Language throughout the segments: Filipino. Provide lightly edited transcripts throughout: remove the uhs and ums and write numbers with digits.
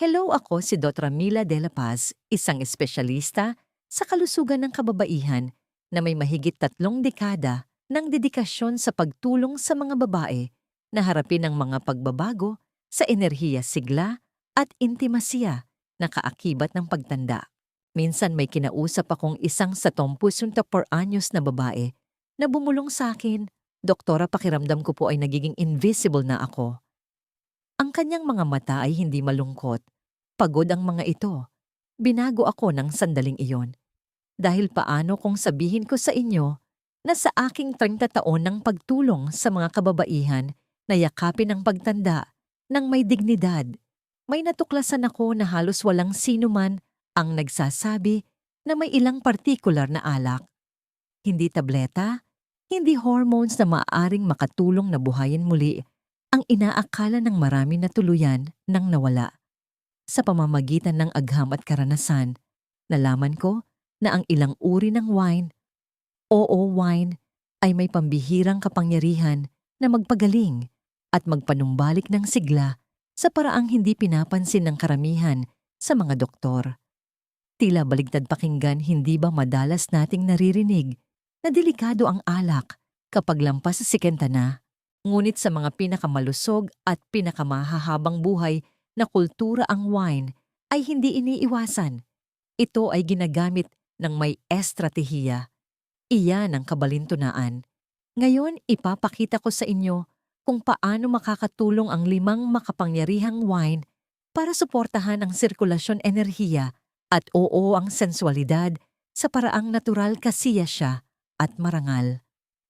Hello, ako si Dr. Mila De La Paz, isang espesyalista sa kalusugan ng kababaihan na may mahigit 3 dekada ng dedikasyon sa pagtulong sa mga babae na harapin ang mga pagbabago sa enerhiya sigla at intimasya na kaakibat ng pagtanda. Minsan may kinausap akong isang 74 anyos na babae na bumulong sa akin, "Doktora, pakiramdam ko po ay nagiging invisible na ako." Ang kanyang mga mata ay hindi malungkot. Pagod ang mga ito. Binago ako ng sandaling iyon. Dahil paano kung sabihin ko sa inyo na sa aking 30 taon ng pagtulong sa mga kababaihan na yakapin ang pagtanda ng may dignidad, may natuklasan ako na halos walang sino man ang nagsasabi na may ilang partikular na alak. Hindi tableta, hindi hormones na maaaring makatulong na buhayin muli ang inaakala ng marami na tuluyan nang nawala. Sa pamamagitan ng agham at karanasan, nalaman ko na ang ilang uri ng wine, oo wine, ay may pambihirang kapangyarihan na magpagaling at magpanumbalik ng sigla sa paraang hindi pinapansin ng karamihan sa mga doktor. Tila baligtad pakinggan, hindi ba madalas nating naririnig na delikado ang alak kapag lampas sa 60 na? Ngunit sa mga pinakamalusog at pinakamahahabang buhay na kultura ang wine ay hindi iniiwasan. Ito ay ginagamit ng may estratehiya. Iyan ang kabalintunaan. Ngayon, ipapakita ko sa inyo kung paano makakatulong ang 5 makapangyarihang wine para suportahan ang sirkulasyon enerhiya at oo ang sensualidad sa paraang natural kasiya siya at marangal.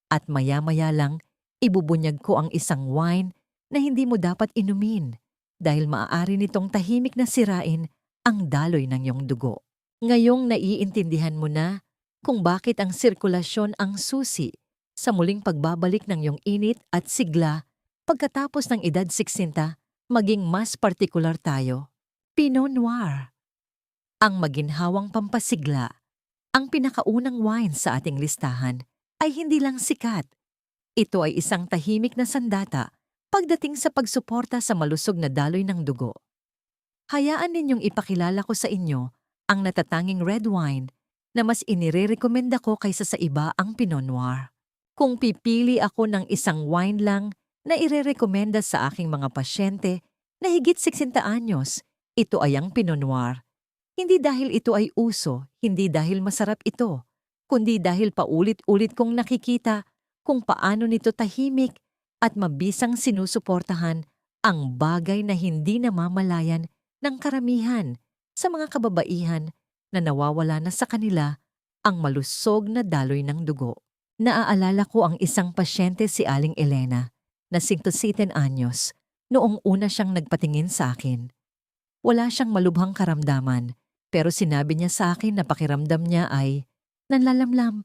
At maya-maya lang, ibubunyag ko ang isang wine na hindi mo dapat inumin dahil maaari nitong tahimik na sirain ang daloy ng iyong dugo. Ngayong naiintindihan mo na kung bakit ang sirkulasyon ang susi sa muling pagbabalik ng iyong init at sigla pagkatapos ng edad 60, maging mas partikular tayo. Pinot Noir, ang maginhawang pampasigla, ang pinakaunang wine sa ating listahan, ay hindi lang sikat. Ito ay isang tahimik na sandata pagdating sa pagsuporta sa malusog na daloy ng dugo. Hayaan ninyong ipakilala ko sa inyo ang natatanging red wine na mas inirerekomenda ko kaysa sa iba, ang Pinot Noir. Kung pipili ako ng isang wine lang na irerekomenda sa aking mga pasyente na higit 60 anyos, ito ay ang Pinot Noir. Hindi dahil ito ay uso, hindi dahil masarap ito, kundi dahil paulit-ulit kong nakikita kung paano nito tahimik at mabisang sinusuportahan ang bagay na hindi namamalayan ng karamihan sa mga kababaihan na nawawala na sa kanila ang malusog na daloy ng dugo. Naaalala ko ang isang pasyente, si Aling Elena, na 57 anyos, noong una siyang nagpatingin sa akin. Wala siyang malubhang karamdaman, pero sinabi niya sa akin na pakiramdam niya ay nanlalamlam.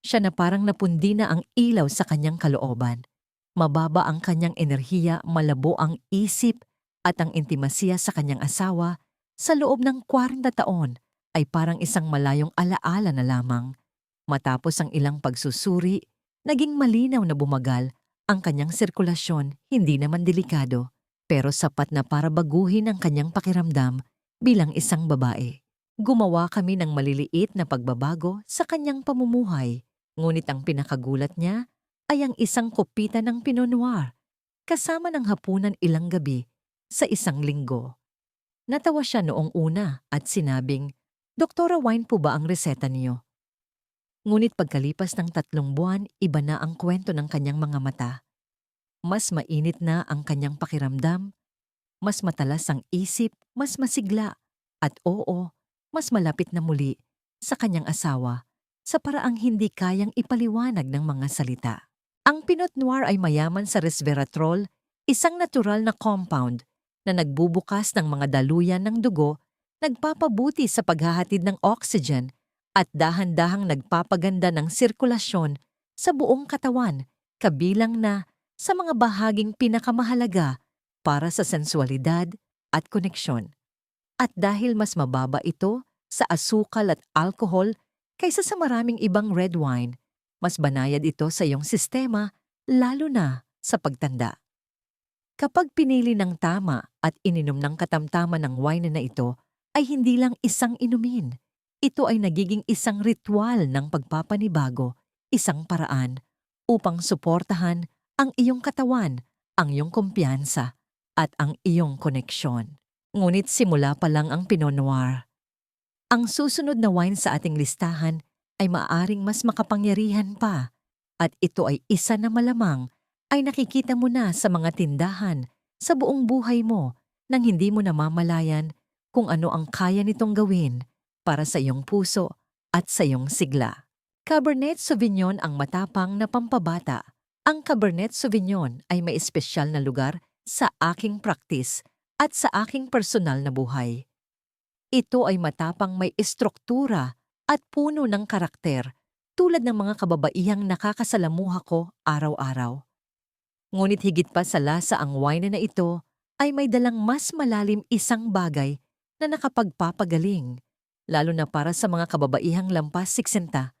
Siya na parang napundi na ang ilaw sa kanyang kalooban. Mababa ang kanyang enerhiya, malabo ang isip at ang intimasya sa kanyang asawa sa loob ng 40 taon ay parang isang malayong alaala na lamang. Matapos ang ilang pagsusuri, naging malinaw na bumagal ang kanyang sirkulasyon, hindi naman delikado, pero sapat na para baguhin ang kanyang pakiramdam bilang isang babae. Gumawa kami ng maliliit na pagbabago sa kanyang pamumuhay, ngunit ang pinakagulat niya ay ang isang kopita ng Pinot Noir, kasama ng hapunan ilang gabi sa isang linggo. Natawa siya noong una at sinabing, "Doktora, wine po ba ang reseta niyo?" Ngunit pagkalipas ng 3 buwan, iba na ang kwento ng kanyang mga mata. Mas mainit na ang kanyang pakiramdam, mas matalas ang isip, mas masigla, at oo, mas malapit na muli sa kanyang asawa sa paraang hindi kayang ipaliwanag ng mga salita. Ang Pinot Noir ay mayaman sa resveratrol, isang natural na compound na nagbubukas ng mga daluyan ng dugo, nagpapabuti sa paghahatid ng oxygen at dahan-dahang nagpapaganda ng sirkulasyon sa buong katawan, kabilang na sa mga bahaging pinakamahalaga para sa sensualidad at koneksyon. At dahil mas mababa ito sa asukal at alkohol kaysa sa maraming ibang red wine, mas banayad ito sa iyong sistema, lalo na sa pagtanda. Kapag pinili ng tama at ininom ng katamtaman ng wine na ito, ay hindi lang isang inumin. Ito ay nagiging isang ritual ng pagpapanibago, isang paraan upang suportahan ang iyong katawan, ang iyong kumpiyansa, at ang iyong koneksyon. Ngunit simula pa lang ang Pinot Noir. Ang susunod na wine sa ating listahan ay maaaring mas makapangyarihan pa, at ito ay isa na malamang ay nakikita mo na sa mga tindahan sa buong buhay mo nang hindi mo namamalayan kung ano ang kaya nitong gawin para sa iyong puso at sa iyong sigla. Cabernet Sauvignon ang matapang na pampabata. Ang Cabernet Sauvignon ay may espesyal na lugar sa aking praktis at sa aking personal na buhay. Ito ay matapang may estruktura at puno ng karakter tulad ng mga kababaihang nakakasalamuha ko araw-araw. Ngunit higit pa sa lasa ang wine na ito ay may dalang mas malalim isang bagay na nakapagpapagaling, lalo na para sa mga kababaihang lampas 60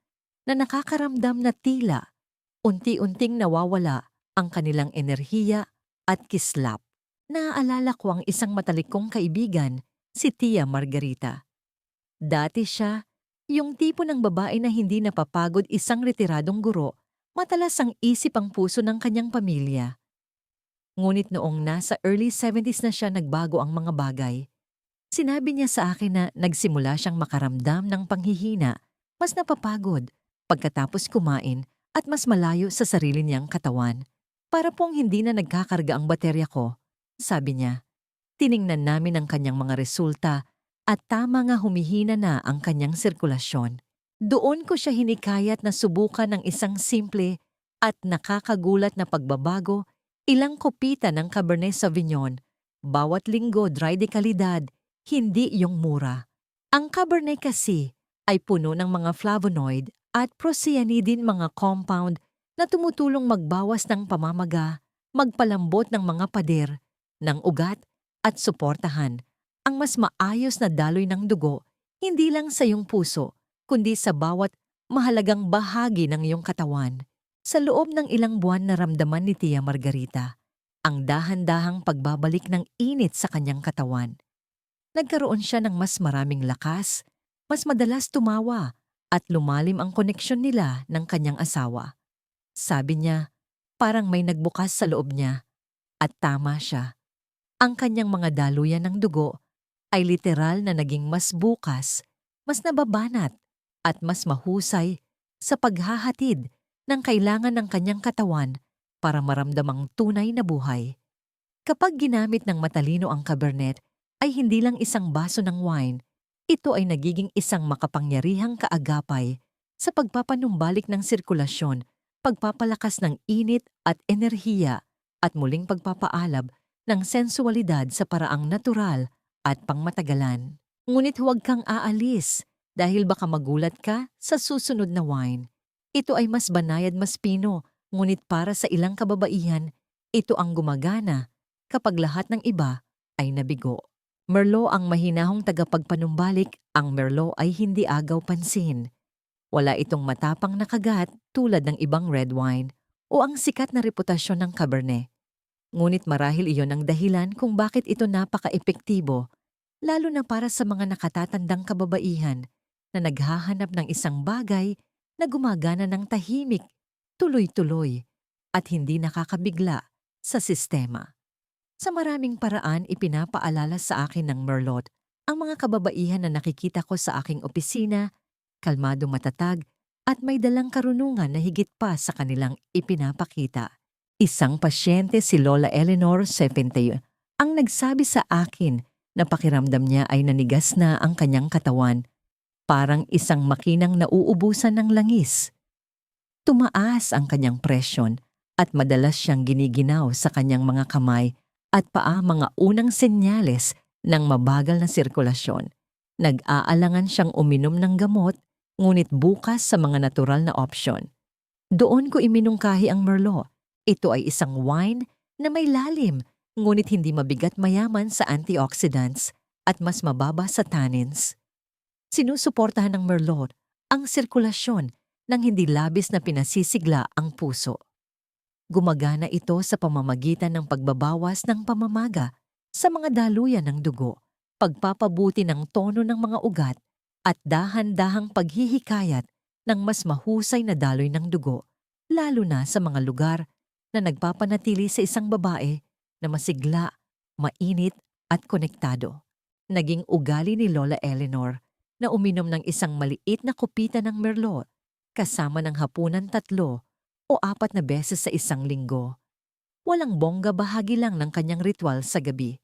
na nakakaramdam na tila unti-unting nawawala ang kanilang enerhiya at kislap. Naaalala ko ang isang matalikong kaibigan, si Tia Margarita. Dati siya, yung tipo ng babae na hindi napapagod isang retiradong guro, matalas ang isip ang puso ng kanyang pamilya. Ngunit noong nasa early 70s na siya nagbago ang mga bagay. Sinabi niya sa akin na nagsimula siyang makaramdam ng panghihina, mas napapagod, pagkatapos kumain at mas malayo sa sarili niyang katawan. Para pong hindi na nagkakarga ang baterya ko, sabi niya. Tiningnan namin ang kanyang mga resulta at tama nga humihina na ang kanyang sirkulasyon. Doon ko siya hinikayat na subukan ng isang simple at nakakagulat na pagbabago, ilang kopita ng Cabernet Sauvignon, bawat linggo dry de kalidad, hindi yung mura. Ang Cabernet kasi ay puno ng mga flavonoid at procyanidin mga compound na tumutulong magbawas ng pamamaga, magpalambot ng mga pader, ng ugat, at suportahan ang mas maayos na daloy ng dugo, hindi lang sa iyong puso, kundi sa bawat mahalagang bahagi ng iyong katawan. Sa loob ng ilang buwan naramdaman ni Tia Margarita ang dahan-dahang pagbabalik ng init sa kanyang katawan. Nagkaroon siya ng mas maraming lakas, mas madalas tumawa, at lumalim ang koneksyon nila ng kanyang asawa. Sabi niya, parang may nagbukas sa loob niya, at tama siya. Ang kanyang mga daluyan ng dugo ay literal na naging mas bukas, mas nababanat, at mas mahusay sa paghahatid ng kailangan ng kanyang katawan para maramdamang tunay na buhay. Kapag ginamit ng matalino ang Cabernet, ay hindi lang isang baso ng wine, ito ay nagiging isang makapangyarihang kaagapay sa pagpapanumbalik ng sirkulasyon, pagpapalakas ng init at enerhiya, at muling pagpapaalab ng sensualidad sa paraang natural at pangmatagalan. Ngunit huwag kang aalis dahil baka magulat ka sa susunod na wine. Ito ay mas banayad mas pino, ngunit para sa ilang kababaihan, ito ang gumagana kapag lahat ng iba ay nabigo. Merlot ang mahinahong tagapagpanumbalik, ang Merlot ay hindi agaw pansin. Wala itong matapang na kagat tulad ng ibang red wine o ang sikat na reputasyon ng Cabernet. Ngunit marahil iyon ang dahilan kung bakit ito napaka-epektibo, lalo na para sa mga nakatatandang kababaihan na naghahanap ng isang bagay na gumagana ng tahimik, tuloy-tuloy, at hindi nakakabigla sa sistema. Sa maraming paraan ipinapaalala sa akin ng Merlot ang mga kababaihan na nakikita ko sa aking opisina, kalmado matatag, at may dalang karunungan na higit pa sa kanilang ipinapakita. Isang pasyente si Lola Eleanor 70 ang nagsabi sa akin na pakiramdam niya ay nanigas na ang kanyang katawan, parang isang makinang nauubusan ng langis. Tumaas ang kanyang presyon at madalas siyang giniginaw sa kanyang mga kamay at paa, mga unang senyales ng mabagal na sirkulasyon. Nag-aalangan siyang uminom ng gamot, ngunit bukas sa mga natural na opsyon. Doon ko iminungkahi ang Merlot. Ito ay isang wine na may lalim, ngunit hindi mabigat, mayaman sa antioxidants at mas mababa sa tannins. Sinusuportahan ng Merlot ang sirkulasyon nang hindi labis na pinasisigla ang puso. Gumagana ito sa pamamagitan ng pagbabawas ng pamamaga sa mga daluyan ng dugo, pagpapabuti ng tono ng mga ugat, at dahan-dahang paghihikayat ng mas mahusay na daloy ng dugo, lalo na sa mga lugar na nagpapanatili sa isang babae na masigla, mainit at konektado. Naging ugali ni Lola Eleanor na uminom ng isang maliit na kupita ng Merlot kasama ng hapunan 3 o 4 na beses sa isang linggo. Walang bongga, bahagi lang ng kanyang ritual sa gabi.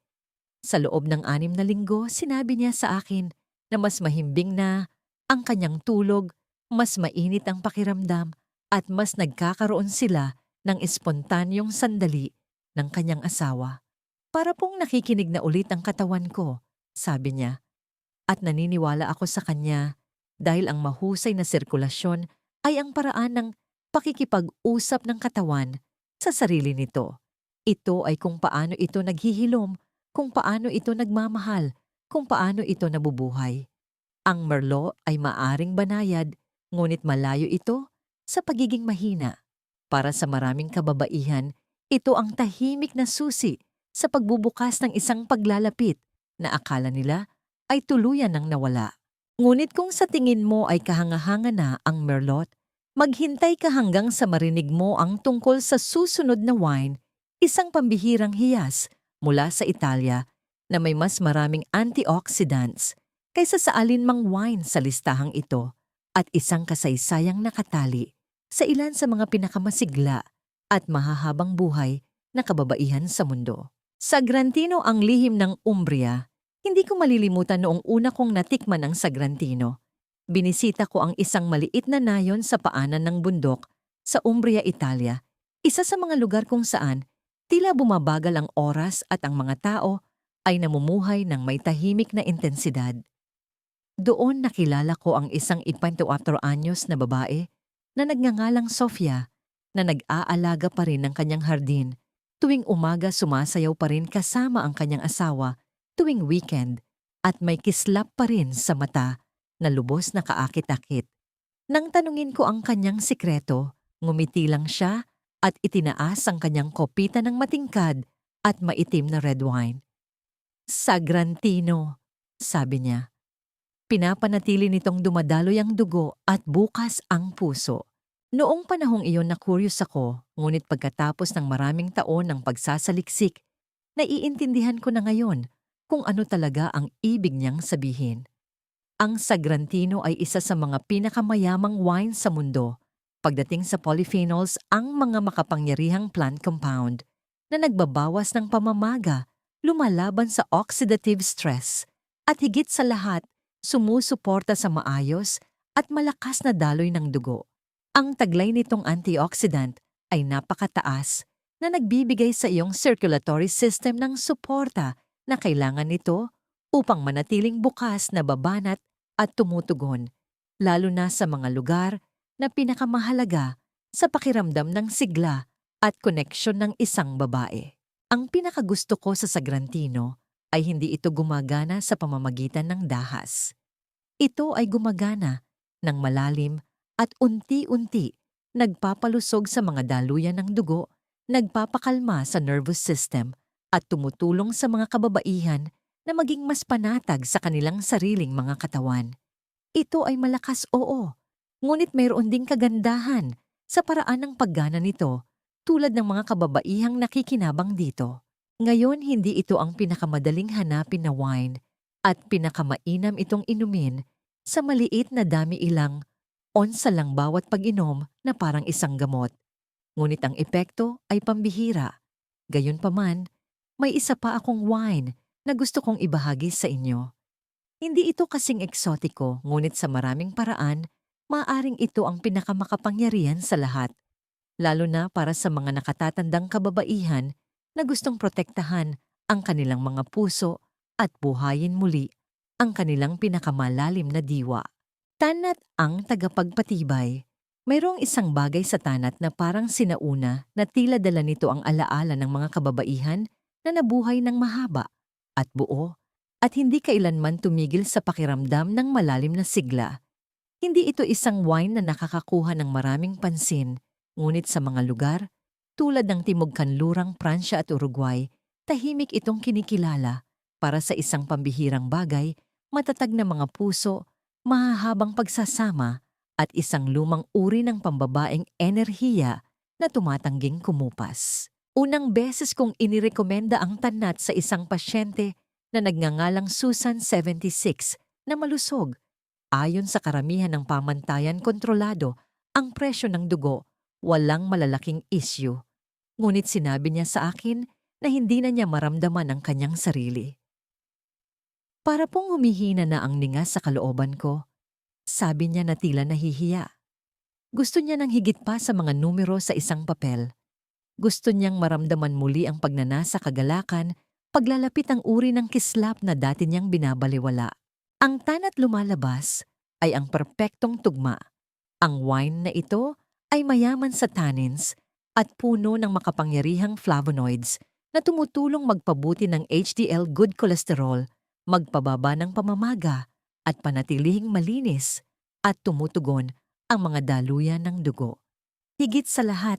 Sa loob ng 6 na linggo, sinabi niya sa akin na mas mahimbing na ang kanyang tulog, mas mainit ang pakiramdam, at mas nagkakaroon sila ng espontanyong sandali ng kanyang asawa. Para pong nakikinig na ulit ang katawan ko, sabi niya. At naniniwala ako sa kanya dahil ang mahusay na sirkulasyon ay ang paraan ng pakikipag-usap ng katawan sa sarili nito. Ito ay kung paano ito naghihilom, kung paano ito nagmamahal, kung paano ito nabubuhay. Ang Merlot ay maaring banayad, ngunit malayo ito sa pagiging mahina. Para sa maraming kababaihan, ito ang tahimik na susi sa pagbubukas ng isang paglalapit na akala nila ay tuluyan ng nawala. Ngunit kung sa tingin mo ay kahanga-hanga na ang Merlot, maghintay ka hanggang sa marinig mo ang tungkol sa susunod na wine, isang pambihirang hiyas mula sa Italia na may mas maraming antioxidants kaysa sa alinmang wine sa listahang ito at isang kasaysayang nakatali sa ilan sa mga pinakamasigla at mahahabang buhay na kababaihan sa mundo. Sagrantino ang lihim ng Umbria. Hindi ko malilimutan noong una kong natikman ang Sagrantino. Binisita ko ang isang maliit na nayon sa paanan ng bundok sa Umbria, Italia, isa sa mga lugar kung saan tila bumabagal ang oras at ang mga tao ay namumuhay ng may tahimik na intensidad. Doon nakilala ko ang isang 24 anyos na babae na nagngangalang Sofia na nag-aalaga pa rin ng kanyang hardin. Tuwing umaga sumasayaw pa rin kasama ang kanyang asawa tuwing weekend at may kislap pa rin sa mata na lubos na kaakit-akit. Nang tanungin ko ang kanyang sikreto, ngumiti lang siya at itinaas ang kanyang kopita ng matingkad at maitim na red wine. Sagrantino, sabi niya. Pinapanatili nitong dumadaloy ang dugo at bukas ang puso. Noong panahong iyon na curious ako, ngunit pagkatapos ng maraming taon ng pagsasaliksik, naiintindihan ko na ngayon kung ano talaga ang ibig niyang sabihin. Ang Sagrantino ay isa sa mga pinakamayamang wine sa mundo. Pagdating sa polyphenols, ang mga makapangyarihang plant compound na nagbabawas ng pamamaga, lumalaban sa oxidative stress, at higit sa lahat, sumusuporta sa maayos at malakas na daloy ng dugo. Ang taglay nitong antioxidant ay napakataas na nagbibigay sa iyong circulatory system ng suporta na kailangan nito upang manatiling bukas na babanat at tumutugon, lalo na sa mga lugar na pinakamahalaga sa pakiramdam ng sigla at koneksyon ng isang babae. Ang pinakagusto ko sa Sagrantino ay hindi ito gumagana sa pamamagitan ng dahas. Ito ay gumagana ng malalim at unti-unti nagpapalusog sa mga daluyan ng dugo, nagpapakalma sa nervous system at tumutulong sa mga kababaihan na maging mas panatag sa kanilang sariling mga katawan. Ito ay malakas, oo, ngunit mayroon ding kagandahan sa paraan ng paggana nito tulad ng mga kababaihang nakikinabang dito. Ngayon, hindi ito ang pinakamadaling hanapin na wine at pinakamainam itong inumin sa maliit na dami, ilang onsa lang bawat pag-inom na parang isang gamot. Ngunit ang epekto ay pambihira. Gayunpaman, may isa pa akong wine na gusto kong ibahagi sa inyo. Hindi ito kasing eksotiko, ngunit sa maraming paraan, maaaring ito ang pinakamakapangyarihan sa lahat, lalo na para sa mga nakatatandang kababaihan na gustong protektahan ang kanilang mga puso at buhayin muli ang kanilang pinakamalalim na diwa. Tanat ang tagapagpatibay. Mayroong isang bagay sa tanat na parang sinauna na tila dala nito ang alaala ng mga kababaihan na nabuhay ng mahaba at buo at hindi kailanman tumigil sa pakiramdam ng malalim na sigla. Hindi ito isang wine na nakakakuha ng maraming pansin, ngunit sa mga lugar Tulad ng Timog Kanlurang Pransya at Uruguay, tahimik itong kinikilala para sa isang pambihirang bagay, matatag na mga puso, mahahabang pagsasama at isang lumang uri ng pambabaeng enerhiya na tumatangging kumupas. Unang beses kong inirekomenda ang tanat sa isang pasyente na nagngangalang Susan 76 na malusog. Ayon sa karamihan ng pamantayan kontrolado, ang presyo ng dugo walang malalaking issue. Ngunit sinabi niya sa akin na hindi na niya maramdaman ang kanyang sarili. Para pong humihina na ang ninga sa kalooban ko, sabi niya na tila nahihiya. Gusto niya ng higit pa sa mga numero sa isang papel. Gusto niyang maramdaman muli ang pagnanasa kagalakan, paglalapit ang uri ng kislap na dati niyang binabaliwala. Ang tanat lumalabas ay ang perpektong tugma. Ang wine na ito ay mayaman sa tannins at puno ng makapangyarihang flavonoids na tumutulong magpabuti ng HDL good cholesterol, magpababa ng pamamaga at panatilihing malinis at tumutugon ang mga daluyan ng dugo. Higit sa lahat,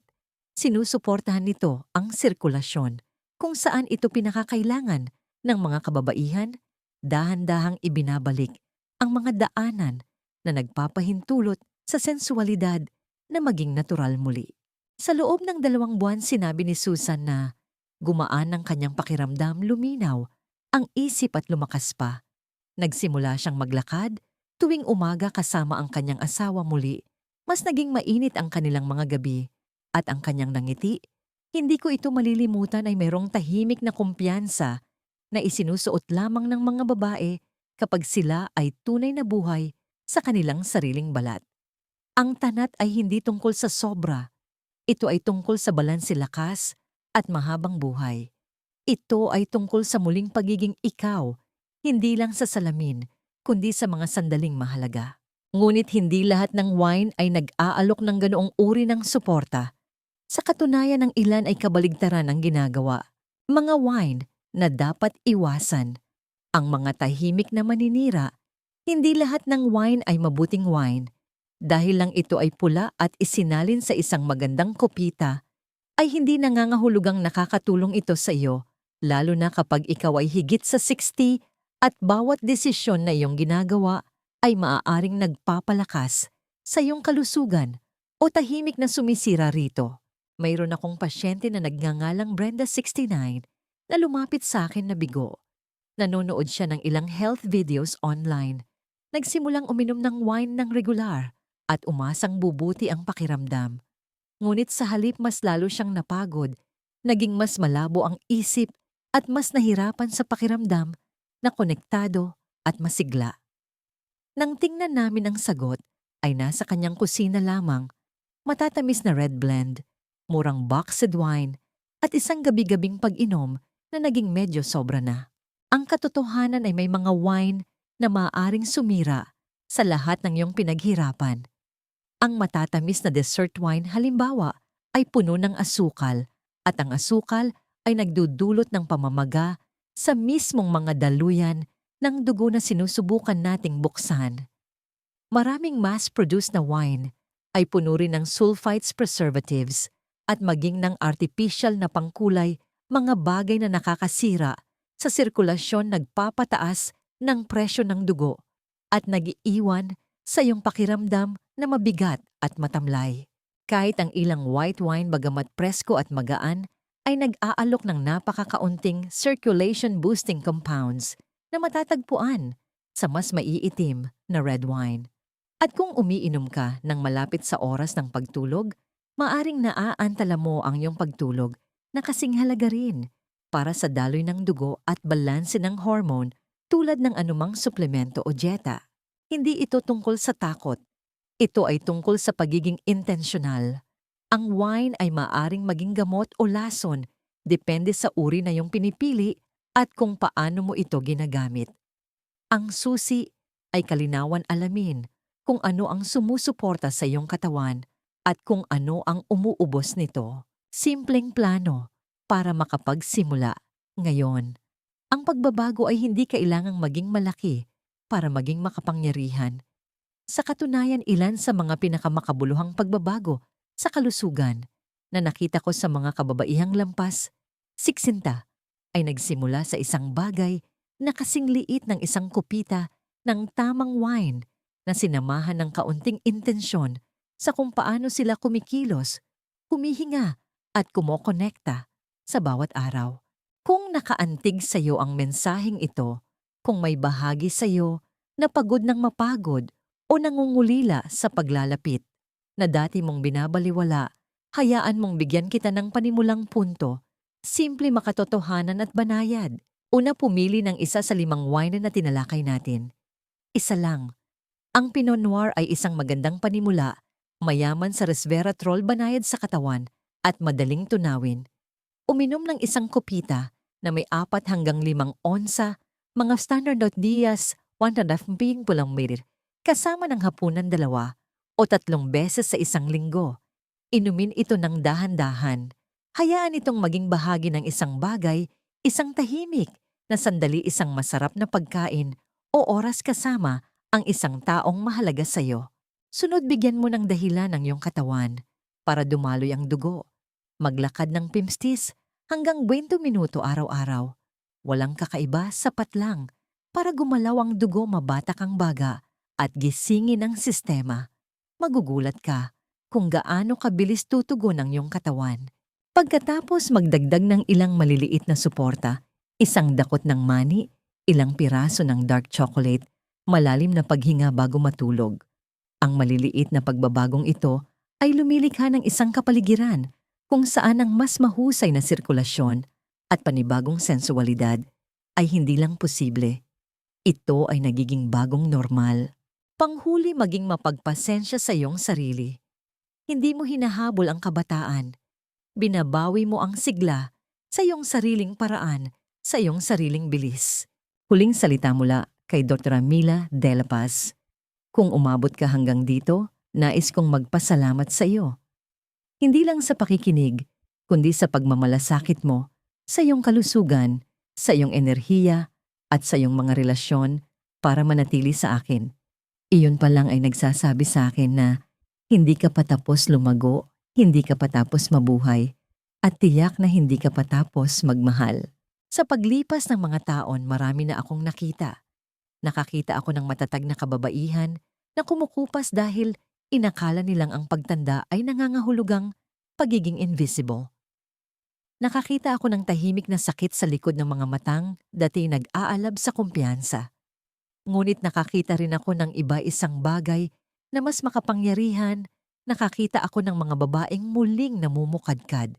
sinusuportahan nito ang sirkulasyon kung saan ito pinakakailangan ng mga kababaihan, dahan-dahang ibinabalik ang mga daanan na nagpapahintulot sa sensualidad na maging natural muli. Sa loob ng 2 buwan sinabi ni Susan na gumaan ang kanyang pakiramdam, luminaw ang isip at lumakas pa. Nagsimula siyang maglakad tuwing umaga kasama ang kanyang asawa muli. Mas naging mainit ang kanilang mga gabi at ang kanyang nangiti. Hindi ko ito malilimutan ay mayroong tahimik na kumpiyansa na isinusuot lamang ng mga babae kapag sila ay tunay na buhay sa kanilang sariling balat. Ang tanat ay hindi tungkol sa sobra. Ito ay tungkol sa balanse lakas at mahabang buhay. Ito ay tungkol sa muling pagiging ikaw, hindi lang sa salamin, kundi sa mga sandaling mahalaga. Ngunit hindi lahat ng wine ay nag-aalok ng ganoong uri ng suporta. Sa katunayan, ng ilan ay kabaligtaran ang ginagawa. Mga wine na dapat iwasan. Ang mga tahimik na maninira. Hindi lahat ng wine ay mabuting wine. Dahil lang ito ay pula at isinalin sa isang magandang kopita, ay hindi nangangahulugang nakakatulong ito sa iyo, lalo na kapag ikaw ay higit sa 60 at bawat desisyon na iyong ginagawa ay maaaring nagpapalakas sa iyong kalusugan o tahimik na sumisira rito. Mayroon akong pasyente na nagngangalang Brenda 69 na lumapit sa akin na bigo. Nanonood siya ng ilang health videos online. Nagsimulang uminom ng wine ng regular at umasang bubuti ang pakiramdam. Ngunit sa halip mas lalo siyang napagod, naging mas malabo ang isip at mas nahirapan sa pakiramdam na konektado at masigla. Nang tingnan namin ang sagot, ay nasa kanyang kusina lamang, matatamis na red blend, murang boxed wine, at isang gabi-gabing pag-inom na naging medyo sobra na. Ang katotohanan ay may mga wine na maaaring sumira sa lahat ng iyong pinaghirapan. Ang matatamis na dessert wine halimbawa ay puno ng asukal at ang asukal ay nagdudulot ng pamamaga sa mismong mga daluyan ng dugo na sinusubukan nating buksan. Maraming mass-produced na wine ay puno rin ng sulfites, preservatives at maging ng artificial na pangkulay, mga bagay na nakakasira sa sirkulasyon, nagpapataas ng presyo ng dugo at nag-iiwan sa iyong pakiramdam na mabigat at matamlay. Kahit ang ilang white wine bagamat presko at magaan ay nag-aalok ng napakakaunting circulation-boosting compounds na matatagpuan sa mas maiitim na red wine. At kung umiinom ka ng malapit sa oras ng pagtulog, maaring naaantala mo ang iyong pagtulog na kasing halaga rin para sa daloy ng dugo at balanse ng hormone tulad ng anumang suplemento o dieta. Hindi ito tungkol sa takot. Ito ay tungkol sa pagiging intensyonal. Ang wine ay maaring maging gamot o lason, depende sa uri na iyong pinipili at kung paano mo ito ginagamit. Ang susi ay kalinawan alamin kung ano ang sumusuporta sa iyong katawan at kung ano ang umuubos nito. Simpleng plano para makapagsimula ngayon. Ang pagbabago ay hindi kailangang maging malaki para maging makapangyarihan. Sa katunayan, ilan sa mga pinakamakabuluhang pagbabago sa kalusugan na nakita ko sa mga kababaihang lampas, siksinta, ay nagsimula sa isang bagay na kasing liit ng isang kupita ng tamang wine na sinamahan ng kaunting intensyon sa kung paano sila kumikilos, humihinga at kumokonekta sa bawat araw. Kung nakaantig sa iyo ang mensaheng ito, kung may bahagi sa iyo na pagod ng mapagod o nangungulila sa paglalapit, na dati mong binabaliwala, hayaan mong bigyan kita ng panimulang punto, simple makatotohanan at banayad. Una, pumili ng isa sa 5 wine na tinalakay natin. Isa lang. Ang Pinot Noir ay isang magandang panimula, mayaman sa resveratrol, banayad sa katawan, at madaling tunawin. Uminom ng isang kopita na may 4 hanggang 5 onsa, mga standard of Diaz, 1.5 ml, kasama ng hapunan 2 o 3 beses sa isang linggo. Inumin ito ng dahan-dahan. Hayaan itong maging bahagi ng isang bagay, isang tahimik na sandali, isang masarap na pagkain o oras kasama ang isang taong mahalaga sa iyo. Sunod, bigyan mo ng dahilan ng iyong katawan para dumaloy ang dugo. Maglakad ng 15 hanggang 20 minuto araw-araw. Walang kakaiba, sapat lang para gumalaw ang dugo, mabatak ang baga at gisingin ang sistema. Magugulat ka kung gaano kabilis tutugon ang iyong katawan. Pagkatapos, magdagdag ng ilang maliliit na suporta, isang dakot ng mani, ilang piraso ng dark chocolate, malalim na paghinga bago matulog. Ang maliliit na pagbabagong ito ay lumilikha ng isang kapaligiran kung saan ang mas mahusay na sirkulasyon at panibagong sensualidad ay hindi lang posible. Ito ay nagiging bagong normal. Panghuli, maging mapagpasensya sa iyong sarili. Hindi mo hinahabol ang kabataan. Binabawi mo ang sigla sa iyong sariling paraan, sa iyong sariling bilis. Huling salita mula kay Dr. Mila De La Paz. Kung umabot ka hanggang dito, nais kong magpasalamat sa iyo. Hindi lang sa pakikinig, kundi sa pagmamalasakit mo, sa iyong kalusugan, sa iyong enerhiya, at sa iyong mga relasyon para manatili sa akin. Iyon pa lang ay nagsasabi sa akin na hindi ka patapos lumago, hindi ka patapos mabuhay, at tiyak na hindi ka patapos magmahal. Sa paglipas ng mga taon, marami na akong nakita. Nakakita ako ng matatag na kababaihan na kumukupas dahil inakala nilang ang pagtanda ay nangangahulugang pagiging invisible. Nakakita ako ng tahimik na sakit sa likod ng mga matang dati nag-aalab sa kumpiyansa. Ngunit nakakita rin ako ng iba, isang bagay na mas makapangyarihan. Nakakita ako ng mga babaeng muling namumukadkad.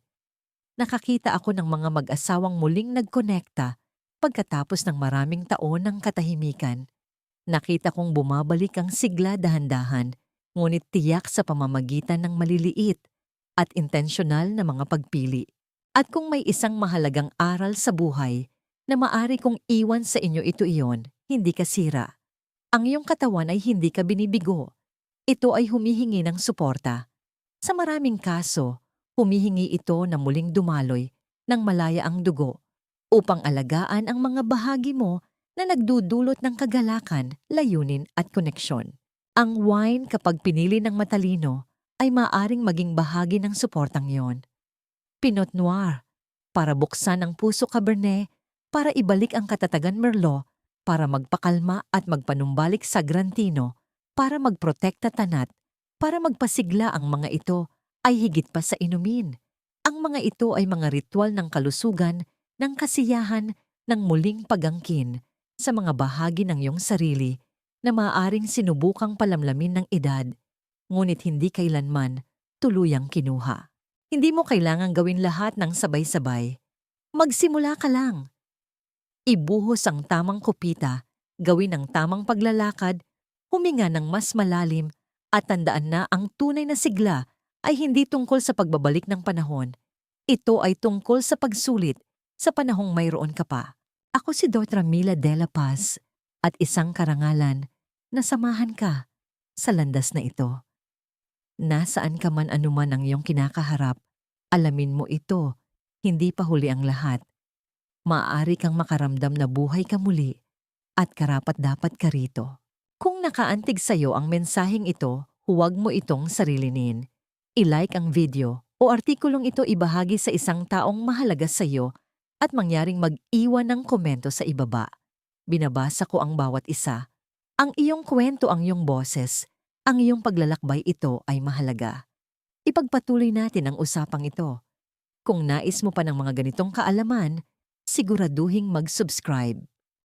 Nakakita ako ng mga mag-asawang muling nagkonekta pagkatapos ng maraming taon ng katahimikan. Nakita kong bumabalik ang sigla dahan-dahan, ngunit tiyak sa pamamagitan ng maliliit at intensyonal na mga pagpili. At kung may isang mahalagang aral sa buhay na maari kong iwan sa inyo, ito iyon, hindi ka sira. Ang iyong katawan ay hindi ka binibigo. Ito ay humihingi ng suporta. Sa maraming kaso, humihingi ito na muling dumaloy ng malaya ang dugo upang alagaan ang mga bahagi mo na nagdudulot ng kagalakan, layunin at koneksyon. Ang wine, kapag pinili ng matalino, ay maaring maging bahagi ng suportang yon. Pinot Noir, para buksan ang puso, Cabernet, para ibalik ang katatagan, Merlot, para magpakalma at magpanumbalik sa Grantino, para magprotekta, Tanat, para magpasigla. Ang mga ito ay higit pa sa inumin. Ang mga ito ay mga ritual ng kalusugan, ng kasiyahan, ng muling pagangkin sa mga bahagi ng iyong sarili na maaaring sinubukang palamlamin ng edad, ngunit hindi kailanman tuluyang kinuha. Hindi mo kailangang gawin lahat ng sabay-sabay. Magsimula ka lang. Ibuhos ang tamang kupita, gawin ang tamang paglalakad, huminga ng mas malalim, at tandaan na ang tunay na sigla ay hindi tungkol sa pagbabalik ng panahon. Ito ay tungkol sa pagsulit sa panahong mayroon ka pa. Ako si Dr. Mila De La Paz at isang karangalan na samahan ka sa landas na ito. Nasaan ka man, anuman ang iyong kinakaharap, alamin mo ito, hindi pa huli ang lahat. Maaari kang makaramdam na buhay ka muli at karapat-dapat ka rito. Kung nakaantig sa iyo ang mensaheng ito, huwag mo itong sarilinin. I-like ang video o artikulong ito ibahagi sa isang taong mahalaga sa iyo at mangyaring mag-iwan ng komento sa ibaba. Binabasa ko ang bawat isa. Ang iyong kwento, ang iyong boses, ang iyong paglalakbay, ito ay mahalaga. Ipagpatuloy natin ang usapang ito. Kung nais mo pa ng mga ganitong kaalaman, siguraduhing mag-subscribe.